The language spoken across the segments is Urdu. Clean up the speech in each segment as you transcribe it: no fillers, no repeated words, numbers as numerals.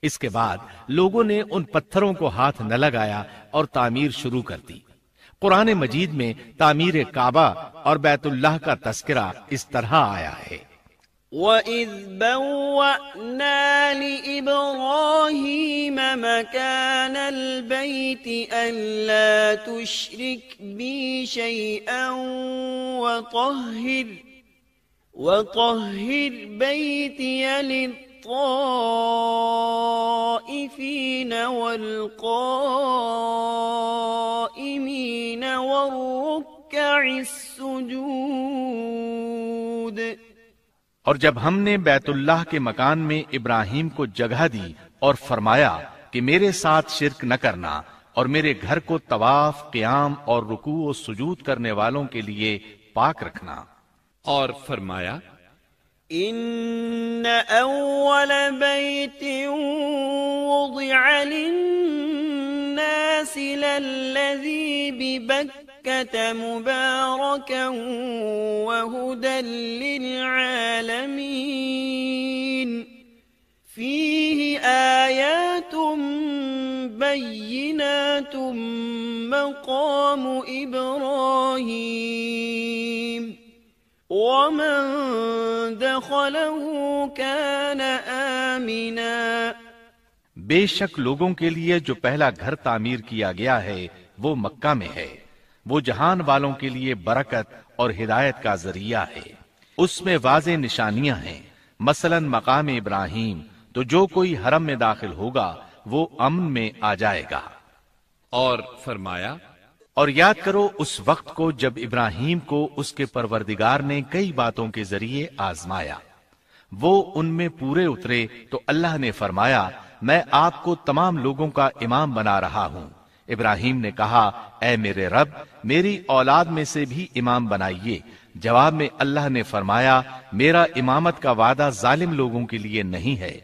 اس کے بعد لوگوں نے ان پتھروں کو ہاتھ نہ لگایا اور تعمیر شروع کر دی۔ قرآن مجید میں تعمیر کعبہ اور بیت اللہ کا تذکرہ اس طرح آیا ہے: وَإِذْ بَوَّأْنَا لِإِبْرَاهِيمَ مَكَانَ الْبَيْتِ أَلَّا تُشْرِكْ بِي شَيْئًا وَطَهِّرْ بَيْتِيَ لِلطَّائِفِينَ وَالْقَائِمِينَ وَالرُّكَّعِ السُّجُودِ۔ اور جب ہم نے بیت اللہ کے مکان میں ابراہیم کو جگہ دی اور فرمایا کہ میرے ساتھ شرک نہ کرنا اور میرے گھر کو طواف، قیام اور رکوع و سجود کرنے والوں کے لیے پاک رکھنا، اور فرمایا ان اول بیت وضع للناس للذی ببکۃ مبارکا وہدی للعالمین فیہ آیات بینات مقام ابراہیم وَمَن دَخَلَهُ كَانَ آمِنًا۔ بے شک لوگوں کے لیے جو پہلا گھر تعمیر کیا گیا ہے وہ مکہ میں ہے، وہ جہان والوں کے لیے برکت اور ہدایت کا ذریعہ ہے۔ اس میں واضح نشانیاں ہیں، مثلا مقام ابراہیم، تو جو کوئی حرم میں داخل ہوگا وہ امن میں آ جائے گا۔ اور فرمایا اور یاد کرو اس وقت کو جب ابراہیم کو اس کے پروردگار نے کئی باتوں کے ذریعے آزمایا، وہ ان میں پورے اترے تو اللہ نے فرمایا میں آپ کو تمام لوگوں کا امام بنا رہا ہوں۔ ابراہیم نے کہا اے میرے رب میری اولاد میں سے بھی امام بنائیے۔ جواب میں اللہ نے فرمایا میرا امامت کا وعدہ ظالم لوگوں کے لیے نہیں ہے۔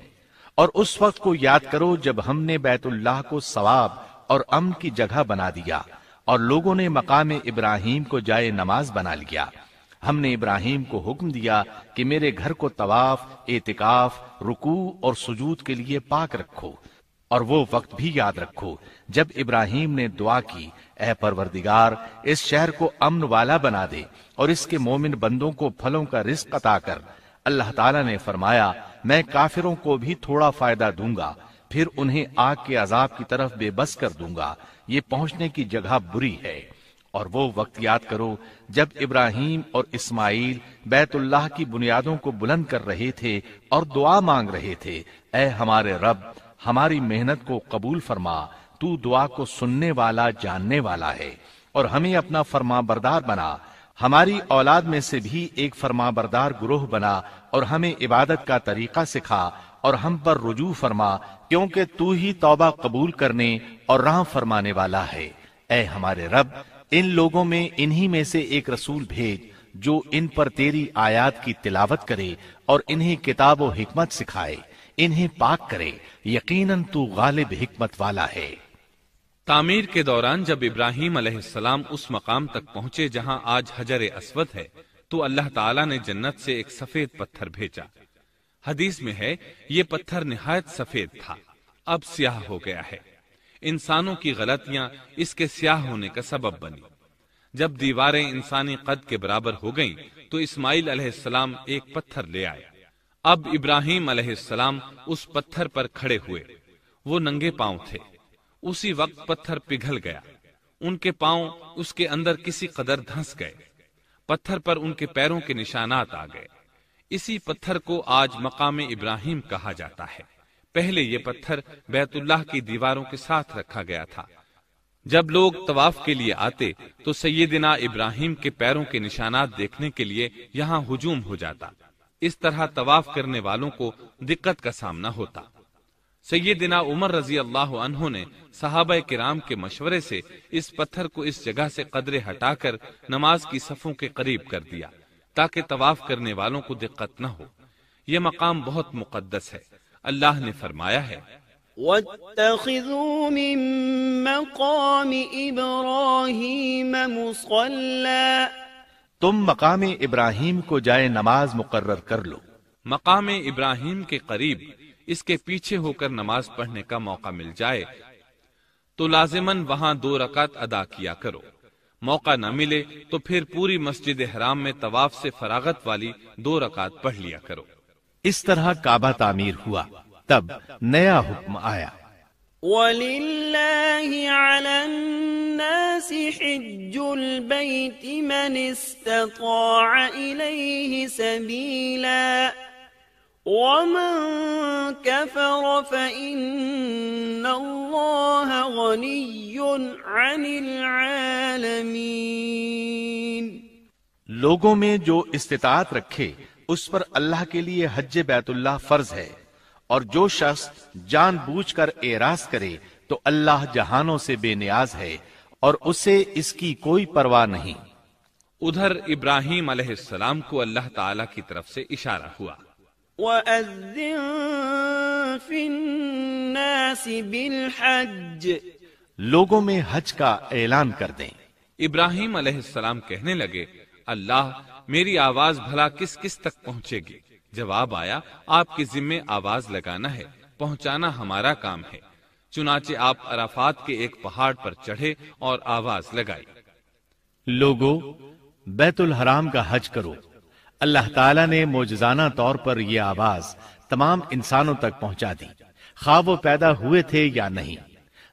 اور اس وقت کو یاد کرو جب ہم نے بیت اللہ کو ثواب اور امن کی جگہ بنا دیا اور لوگوں نے مقام ابراہیم کو جائے نماز بنا لیا۔ ہم نے ابراہیم کو حکم دیا کہ میرے گھر کو طواف، اعتکاف، رکوع اور سجود کے لیے پاک رکھو، اور وہ وقت بھی یاد رکھو جب ابراہیم نے دعا کی اے پروردگار اس شہر کو امن والا بنا دے اور اس کے مومن بندوں کو پھلوں کا رزق عطا کر۔ اللہ تعالیٰ نے فرمایا میں کافروں کو بھی تھوڑا فائدہ دوں گا، پھر انہیں آگ کے عذاب کی طرف بے بس کر دوں گا، یہ پہنچنے کی جگہ بری ہے۔ اور وہ وقت یاد کرو جب ابراہیم اور اسماعیل بیت اللہ کی بنیادوں کو بلند کر رہے تھے اور دعا مانگ رہے تھے اے ہمارے رب ہماری محنت کو قبول فرما، تو دعا کو سننے والا جاننے والا ہے، اور ہمیں اپنا فرما بردار بنا، ہماری اولاد میں سے بھی ایک فرما بردار گروہ بنا، اور ہمیں عبادت کا طریقہ سکھا اور ہم پر رجوع فرما، کیونکہ تو ہی توبہ قبول کرنے اور رحم فرمانے والا ہے۔ اے ہمارے رب ان لوگوں میں انہی میں سے ایک رسول بھیج جو ان پر تیری آیات کی تلاوت کرے اور انہیں کتاب و حکمت سکھائے، انہیں پاک کرے، یقیناً تو غالب حکمت والا ہے۔ تعمیر کے دوران جب ابراہیم علیہ السلام اس مقام تک پہنچے جہاں آج حجر اسود ہے تو اللہ تعالیٰ نے جنت سے ایک سفید پتھر بھیجا۔ حدیث میں ہے یہ پتھر نہایت سفید تھا، اب سیاہ ہو گیا ہے۔ انسانوں کی غلطیاں اس کے سیاہ ہونے کا سبب بنی۔ جب دیواریں انسانی قد کے برابر ہو گئیں تو اسماعیل علیہ السلام ایک پتھر لے آئے۔ اب ابراہیم علیہ السلام اس پتھر پر کھڑے ہوئے، وہ ننگے پاؤں تھے۔ اسی وقت پتھر پگھل گیا، ان کے پاؤں اس کے اندر کسی قدر دھنس گئے، پتھر پر ان کے پیروں کے نشانات آ گئے۔ اسی پتھر کو آج مقام ابراہیم کہا جاتا ہے۔ پہلے یہ پتھر بیت اللہ کی دیواروں کے ساتھ رکھا گیا تھا۔ جب لوگ طواف کے لیے آتے تو سیدنا ابراہیم کے پیروں کے نشانات دیکھنے کے لیے یہاں ہجوم ہو جاتا۔ اس طرح طواف کرنے والوں کو دقت کا سامنا ہوتا۔ سیدنا عمر رضی اللہ عنہ نے صحابہ کرام کے مشورے سے اس پتھر کو اس جگہ سے قدرے ہٹا کر نماز کی صفوں کے قریب کر دیا تاکہ طواف کرنے والوں کو دقت نہ ہو۔ یہ مقام بہت مقدس ہے۔ اللہ نے فرمایا ہے وَاتَّخِذُوا مِن مَّقَامِ إِبْرَاهِيمَ مُصَلًّى، تم مقام ابراہیم کو جائے نماز مقرر کر لو۔ مقام ابراہیم کے قریب اس کے پیچھے ہو کر نماز پڑھنے کا موقع مل جائے تو لازماً وہاں 2 رکعت ادا کیا کرو، موقع نہ ملے تو پھر پوری مسجد حرام میں طواف سے فراغت والی 2 رکعت پڑھ لیا کرو۔ اس طرح کعبہ تعمیر ہوا، تب نیا حکم آیا، وَلِلَّهِ عَلَى النَّاسِ حِجُّ الْبَيْتِ مَنِ اسْتَطَاعَ إِلَيْهِ سَبِيلًا وَمَن كَفَرَ فَإِنَّ اللَّهَ غَنِيٌّ عَنِ الْعَالَمِينَ۔ لوگوں میں جو استطاعت رکھے اس پر اللہ کے لیے حج بیت اللہ فرض ہے، اور جو شخص جان بوجھ کر اعراض کرے تو اللہ جہانوں سے بے نیاز ہے اور اسے اس کی کوئی پرواہ نہیں۔ ادھر ابراہیم علیہ السلام کو اللہ تعالی کی طرف سے اشارہ ہوا، وَأَذِّن فِي النَّاسِ بِالْحَجِّ، لوگوں میں حج کا اعلان کر دیں۔ ابراہیم علیہ السلام کہنے لگے، اللہ میری آواز بھلا کس کس تک پہنچے گی؟ جواب آیا، آپ کے ذمے آواز لگانا ہے، پہنچانا ہمارا کام ہے۔ چنانچہ آپ عرفات کے ایک پہاڑ پر چڑھے اور آواز لگائی، لوگو بیت الحرام کا حج کرو۔ اللہ تعالیٰ نے معجزانہ طور پر یہ آواز تمام انسانوں تک پہنچا دی، خواہ وہ پیدا ہوئے تھے یا نہیں۔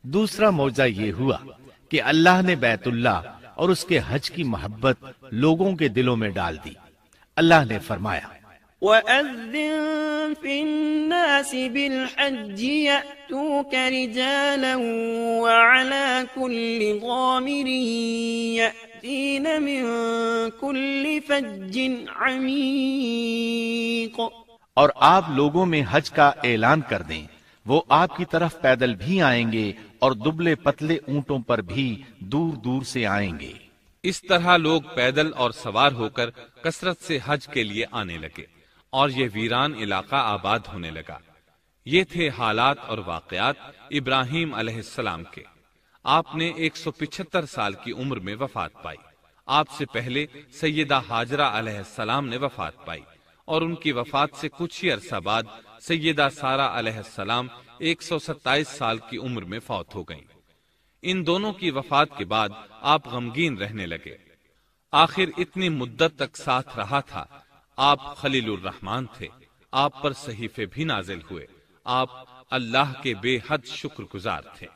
دوسرا معجزہ یہ ہوا کہ اللہ نے بیت اللہ اور اس کے حج کی محبت لوگوں کے دلوں میں ڈال دی۔ اللہ نے فرمایا، وَأَذِّن فِي النَّاسِ بِالْحَجِّ يَأْتُوكَ رِجَالًا وَعَلَى كُلِّ ضَامِرٍ يَأْتِينَ مِن كُلِّ فَجٍّ عَمِيقٍ۔ اور آپ لوگوں میں حج کا اعلان کر دیں، وہ آپ کی طرف پیدل بھی آئیں گے اور دبلے پتلے اونٹوں پر بھی دور دور سے آئیں گے۔ اس طرح لوگ پیدل اور سوار ہو کر کثرت سے حج کے لیے آنے لگے اور یہ ویران علاقہ آباد ہونے لگا۔ یہ تھے حالات اور واقعات ابراہیم علیہ السلام کے۔ آپ نے 175 سال کی عمر میں وفات پائی۔ آپ سے پہلے سیدہ ہاجرہ علیہ السلام نے وفات پائی، اور ان کی وفات سے کچھ ہی عرصہ بعد سیدہ سارہ علیہ السلام 127 سال کی عمر میں فوت ہو گئیں۔ ان دونوں کی وفات کے بعد آپ غمگین رہنے لگے۔ آخر اتنی مدت تک ساتھ رہا تھا۔ آپ خلیل الرحمن تھے، آپ پر صحیفے بھی نازل ہوئے، آپ اللہ کے بے حد شکر گزار تھے۔